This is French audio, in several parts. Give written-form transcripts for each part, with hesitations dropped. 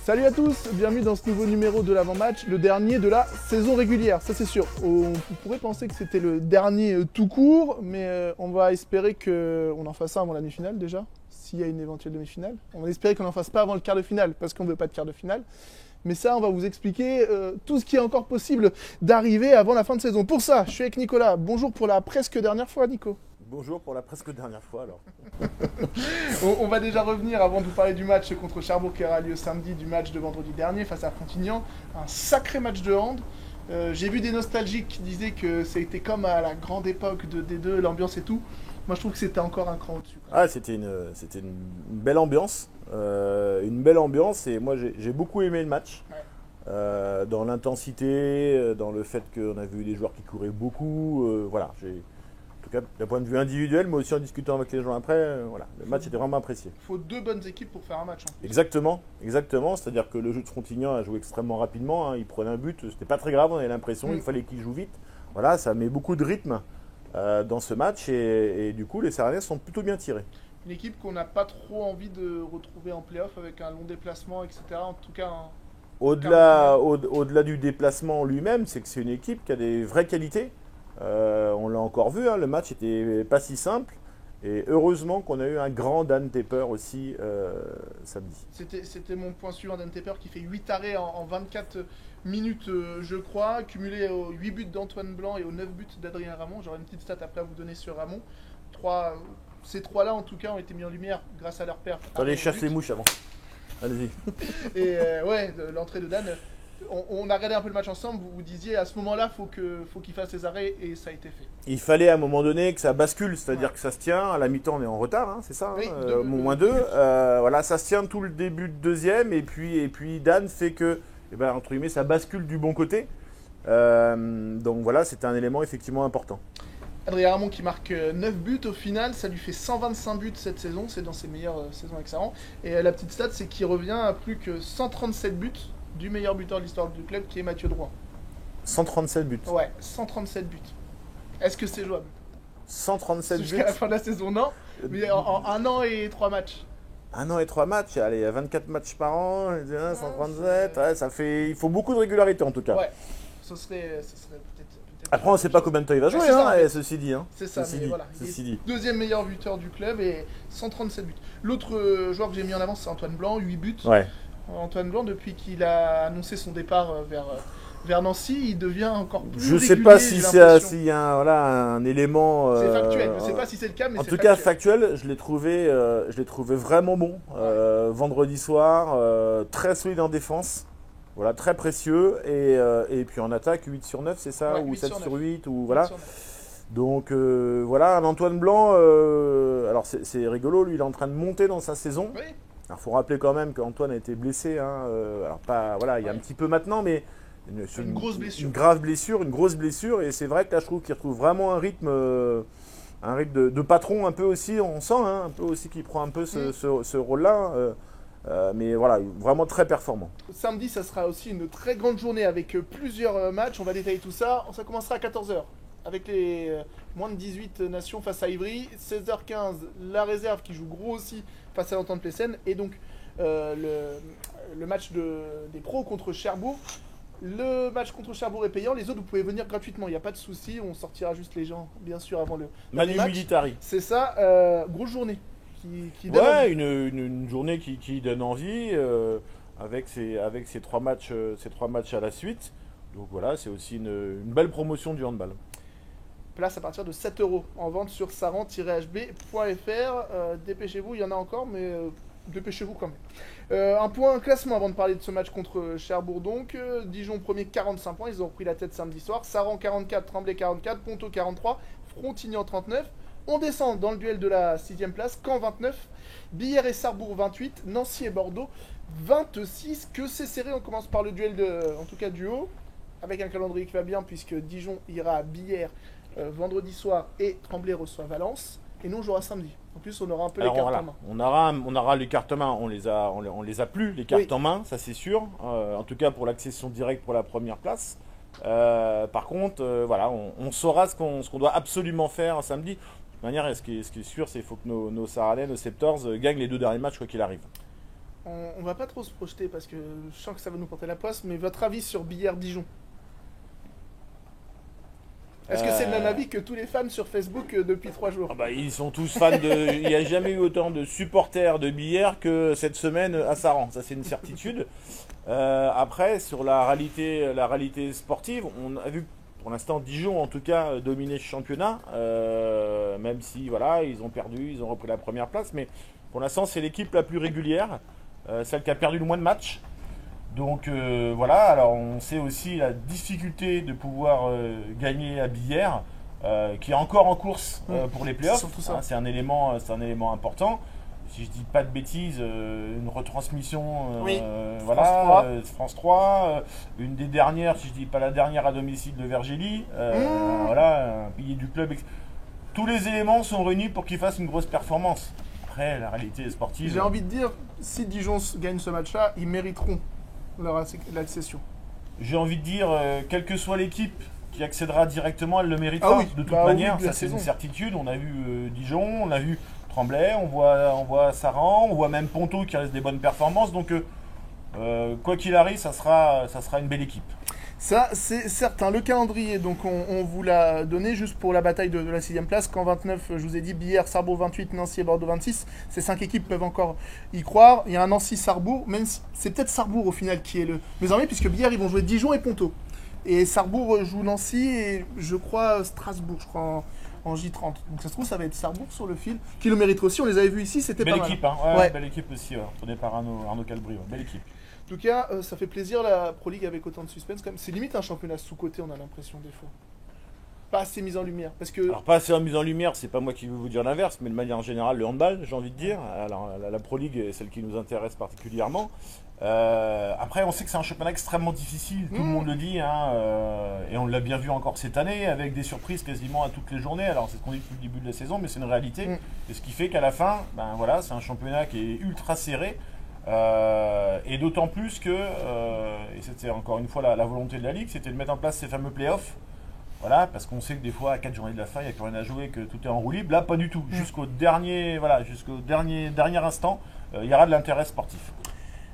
Salut à tous, bienvenue dans ce nouveau numéro de l'avant-match, le dernier de la saison régulière, ça c'est sûr. On pourrait penser que c'était le dernier tout court, mais on va espérer qu'on en fasse un avant la demi-finale déjà, s'il y a une éventuelle demi-finale. On va espérer qu'on n'en fasse pas avant le quart de finale, parce qu'on ne veut pas de quart de finale. Mais ça, on va vous expliquer tout ce qui est encore possible d'arriver avant la fin de saison. Pour ça, je suis avec Nicolas. Bonjour pour la presque dernière fois, Nico. Bonjour pour la presque dernière fois alors. On va déjà revenir avant de vous parler du match contre Cherbourg qui aura lieu samedi, du match de vendredi dernier face à Frontignan. Un sacré match de hand. J'ai vu des nostalgiques qui disaient que c'était comme à la grande époque de D2, l'ambiance et tout. Moi je trouve que c'était encore un cran au-dessus. Ah, c'était une belle ambiance. Une belle ambiance et moi j'ai beaucoup aimé le match. Ouais. Dans l'intensité, dans le fait qu'on a vu des joueurs qui couraient beaucoup. Voilà, en tout cas, d'un point de vue individuel, mais aussi en discutant avec les gens après, voilà, le match était vraiment apprécié. Il faut deux bonnes équipes pour faire un match. Exactement. C'est-à-dire que le jeu de Frontignan a joué extrêmement rapidement. Hein, il prenait un but, c'était pas très grave, on avait l'impression, il fallait qu'il joue vite. Voilà, ça met beaucoup de rythme dans ce match et du coup, les Sarranais sont plutôt bien tirés. Une équipe qu'on n'a pas trop envie de retrouver en play-off avec un long déplacement, etc. En tout cas, au-delà du déplacement lui-même, c'est que c'est une équipe qui a des vraies qualités. On l'a encore vu, hein, le match n'était pas si simple. Et heureusement qu'on a eu un grand Dan Tepper aussi samedi. C'était mon point suivant, Dan Tepper qui fait 8 arrêts en 24 minutes, je crois, cumulé aux 8 buts d'Antoine Blanc et aux 9 buts d'Adrien Ramon. J'aurai une petite stat après à vous donner sur Ramon. Ces trois-là, en tout cas, ont été mis en lumière grâce à leur père. Attendez, chasse les mouches avant. Allez-y. Et l'entrée de Dan. On a regardé un peu le match ensemble, vous disiez à ce moment-là, faut qu'il fasse ses arrêts et ça a été fait. Il fallait à un moment donné que ça bascule, c'est-à-dire que ça se tient, à la mi-temps on est en retard, hein, c'est ça, oui, moins 2, voilà, ça se tient tout le début de deuxième et puis Dan fait que, entre guillemets, ça bascule du bon côté, donc voilà, c'était un élément effectivement important. Adrien Ramon qui marque 9 buts au final, ça lui fait 125 buts cette saison, c'est dans ses meilleures saisons avec Saran. Et la petite stat, c'est qu'il revient à plus que 137 buts du meilleur buteur de l'histoire du club qui est Mathieu Droit. 137 buts. Ouais, 137 buts. Est-ce que c'est jouable? 137 buts. Jusqu'à la fin de la saison, non. Mais en 1 an et 3 matchs. 1 an et 3 matchs, allez, il y a 24 matchs par an, 137, ouais, ça fait. Il faut beaucoup de régularité en tout cas. Ouais, ce serait peut-être. Après, on ne sait pas combien de temps il va jouer, ceci dit. Hein. C'est ça, mais voilà. Ceci dit. Deuxième meilleur buteur du club et 137 buts. L'autre joueur que j'ai mis en avant, c'est Antoine Blanc, 8 buts. Ouais. Antoine Blanc, depuis qu'il a annoncé son départ vers Nancy, il devient encore plus Je ne sais régulier, pas s'il y a un élément. C'est factuel, je ne sais pas si c'est le cas, mais en c'est tout cas, factuel, je l'ai trouvé vraiment bon. Vendredi soir, très solide en défense. Voilà, très précieux. Et puis en attaque, 8 sur 9, c'est ça? Ou 7 sur 8 ou voilà. Donc voilà, un Antoine Blanc, alors c'est rigolo, lui il est en train de monter dans sa saison. Oui. Alors il faut rappeler quand même qu'Antoine a été blessé, hein, alors pas, voilà, il y a un petit peu maintenant, mais une grosse blessure. Une grave blessure, une grosse blessure. Et c'est vrai que là je trouve qu'il retrouve vraiment un rythme de patron un peu aussi, on sent, hein, un peu aussi qu'il prend un peu ce rôle-là. Mais voilà, vraiment très performant. Samedi, ça sera aussi une très grande journée avec plusieurs matchs. On va détailler tout ça. Ça commencera à 14h avec les moins de 18 nations face à Ivry. 16h15, la réserve qui joue gros aussi face à l'Entente Plécène. Et donc le match des pros contre Cherbourg. Le match contre Cherbourg est payant. Les autres, vous pouvez venir gratuitement. Il n'y a pas de souci. On sortira juste les gens, bien sûr, avant le Manu Militari. C'est ça. Grosse journée. Ouais, une journée qui donne envie avec ces 3 matchs à la suite. Donc voilà, c'est aussi une belle promotion du handball. Place à partir de 7 € en vente sur saran-hb.fr. Dépêchez-vous, il y en a encore, mais dépêchez-vous quand même. Un point classement avant de parler de ce match contre Cherbourg donc. Dijon premier 45 points, ils ont repris la tête samedi soir. Saran 44, Tremblay 44, Ponto 43, Frontignan 39. On descend dans le duel de la 6ème place, Caen 29, Billère et Sarrebourg 28, Nancy et Bordeaux 26. Que c'est serré, on commence par le duel en tout cas du haut, avec un calendrier qui va bien puisque Dijon ira à Billère vendredi soir et Tremblay reçoit Valence. Et nous on jouera samedi. En plus on aura un peu les cartes en main. On aura les cartes en main, on les a plus, les cartes en main, ça c'est sûr. En tout cas pour l'accession directe pour la première place. Par contre, voilà, on saura ce qu'on doit absolument faire samedi. De toute manière, ce qui est sûr, c'est qu'il faut que nos Sarranais, nos Septors, gagnent les 2 derniers matchs quoi qu'il arrive. On va pas trop se projeter parce que je sens que ça va nous porter la poisse, mais votre avis sur Billard-Dijon? Est-ce que c'est le même avis que tous les fans sur Facebook depuis 3 jours? Ils sont tous fans de. Il n'y a jamais eu autant de supporters de billard que cette semaine à Saran, ça c'est une certitude. Après, sur la réalité sportive, on a vu pour l'instant Dijon en tout cas dominer ce championnat, même si voilà, ils ont perdu, ils ont repris la première place, mais pour l'instant c'est l'équipe la plus régulière, celle qui a perdu le moins de matchs. Donc voilà, alors on sait aussi la difficulté de pouvoir gagner à Billard, qui est encore en course pour les playoffs. C'est un élément important. Si je dis pas de bêtises, une retransmission, voilà, France 3, une des dernières, si je dis pas la dernière à domicile de Vergely, voilà, un pilier du club. Tous les éléments sont réunis pour qu'il fasse une grosse performance. Après, la réalité sportive. J'ai envie de dire, si Dijon gagne ce match-là, ils mériteront l'accession. J'ai envie de dire, quelle que soit l'équipe qui accédera directement, elle le méritera de toute manière. Ça, c'est une certitude. On a vu Dijon, on a vu Tremblay, on voit Saran, on voit même Ponto qui reste des bonnes performances. Donc, quoi qu'il arrive, ça sera une belle équipe. Ça, c'est certain. Le calendrier, donc on vous l'a donné juste pour la bataille de la 6ème place. Qu'en 29, je vous ai dit, Billard, Sarrebourg 28, Nancy et Bordeaux 26. Ces 5 équipes peuvent encore y croire. Il y a un Nancy-Sarrebourg, même si c'est peut-être Sarrebourg au final qui est le désormais, puisque Billard, ils vont jouer Dijon et Ponto. Et Sarrebourg joue Nancy et je crois Strasbourg, je crois en J30. Donc ça se trouve, ça va être Sarrebourg sur le fil, qui le mérite aussi. On les avait vus ici, c'était pas mal. Belle équipe, hein. Belle équipe aussi, tournée par Arnaud Calbry. Belle équipe. En tout cas, ça fait plaisir la Pro League avec autant de suspense. C'est limite un championnat sous-coté, on a l'impression des fois. Pas assez mis en lumière. Alors pas assez mis en lumière, c'est pas moi qui veux vous dire l'inverse, mais de manière générale, le handball, j'ai envie de dire. Alors la Pro League est celle qui nous intéresse particulièrement. Après, on sait que c'est un championnat extrêmement difficile, tout le monde le dit, hein, et on l'a bien vu encore cette année, avec des surprises quasiment à toutes les journées. Alors c'est ce qu'on dit depuis le début de la saison, mais c'est une réalité. Et ce qui fait qu'à la fin, voilà, c'est un championnat qui est ultra serré. Et d'autant plus que, et c'était encore une fois la volonté de la Ligue, c'était de mettre en place ces fameux playoffs. Voilà, parce qu'on sait que des fois, à 4 journées de la fin, il n'y a plus rien à jouer, que tout est en roue libre. Là, pas du tout. Jusqu'au dernier instant, il y aura de l'intérêt sportif.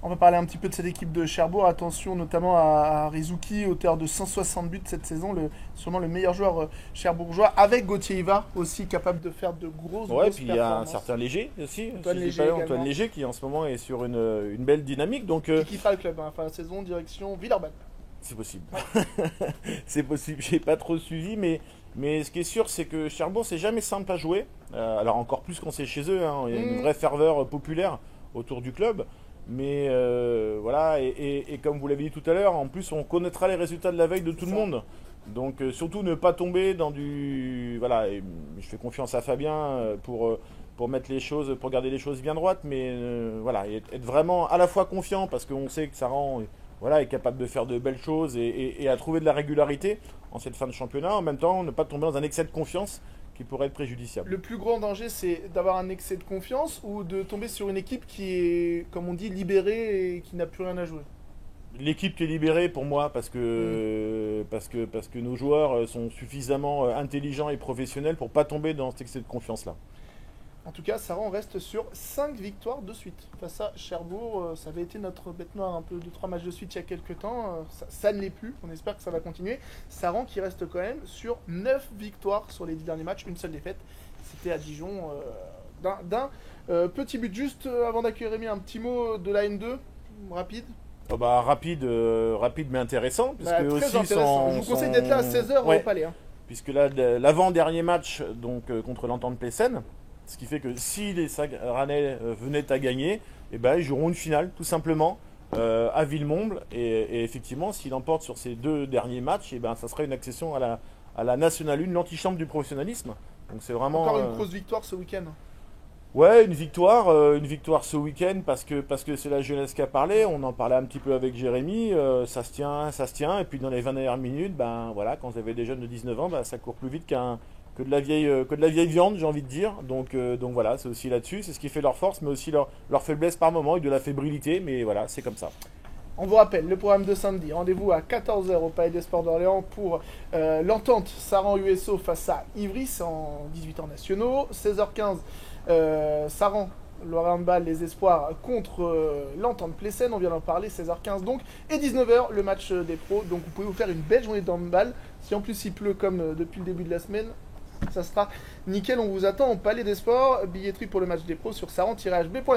On va parler un petit peu de cette équipe de Cherbourg. Attention notamment à Rizuki, auteur de 160 buts cette saison, sûrement le meilleur joueur cherbourgeois, avec Gauthier Iva, aussi capable de faire de grosses performances. Puis il y a un certain Léger aussi, Antoine Léger qui en ce moment est sur une belle dynamique. Donc, qui quittera le club, fin de saison, direction Villeurbanne. C'est possible. C'est possible, j'ai pas trop suivi, mais ce qui est sûr, c'est que Cherbourg, c'est jamais simple à jouer. Alors encore plus quand c'est chez eux, hein. Il y a une vraie ferveur populaire autour du club. Mais voilà, et comme vous l'avez dit tout à l'heure, en plus on connaîtra les résultats de la veille de tout le monde. Donc surtout ne pas tomber dans du... Voilà, et je fais confiance à Fabien pour mettre les choses, pour garder les choses bien droites, mais voilà, être vraiment à la fois confiant parce qu'on sait que Saran est capable de faire de belles choses et à trouver de la régularité en cette fin de championnat. En même temps, ne pas tomber dans un excès de confiance qui pourrait être préjudiciable. Le plus grand danger, c'est d'avoir un excès de confiance ou de tomber sur une équipe qui est, comme on dit, libérée et qui n'a plus rien à jouer? L'équipe qui est libérée pour moi parce que nos joueurs sont suffisamment intelligents et professionnels pour pas tomber dans cet excès de confiance-là. En tout cas, Saran reste sur 5 victoires de suite. Face à Cherbourg, ça avait été notre bête noire un peu de 3 matchs de suite il y a quelques temps. Ça ne l'est plus, on espère que ça va continuer. Saran qui reste quand même sur 9 victoires sur les 10 derniers matchs, une seule défaite. C'était à Dijon d'un petit but. Juste avant d'accueillir Rémi, un petit mot de la N2, rapide. Rapide mais intéressant. Très intéressant. Je vous conseille d'être là à 16h au Palais. Hein. Puisque là, l'avant-dernier match donc, contre l'Entente Plécenne, ce qui fait que si les Saranais venaient à gagner, ils joueront une finale tout simplement à Villemomble. Et effectivement, s'il emporte sur ces 2 derniers matchs, ça serait une accession à la Nationale 1, l'antichambre du professionnalisme. Donc c'est vraiment encore une grosse victoire ce week-end. Ouais, une victoire ce week-end parce que c'est la jeunesse qui a parlé. On en parlait un petit peu avec Jérémy. Ça se tient. Et puis dans les 20 dernières minutes, voilà, quand vous avez des jeunes de 19 ans, ça court plus vite que de la vieille viande, j'ai envie de dire. Donc voilà, c'est aussi là-dessus. C'est ce qui fait leur force, mais aussi leur faiblesse par moment, et de la fébrilité. Mais voilà, c'est comme ça. On vous rappelle le programme de samedi. Rendez-vous à 14h au Palais des Sports d'Orléans pour l'entente Saran-USO face à Ivry en 18 ans nationaux. 16h15, Saran Le handball, les espoirs contre l'Entente Plessène, on vient d'en parler, 16h15 donc, et 19h le match des pros, donc vous pouvez vous faire une belle journée de handball. Si en plus il pleut comme depuis le début de la semaine, ça sera nickel, on vous attend au Palais des Sports. Billetterie pour le match des pros sur saran-hb.fr.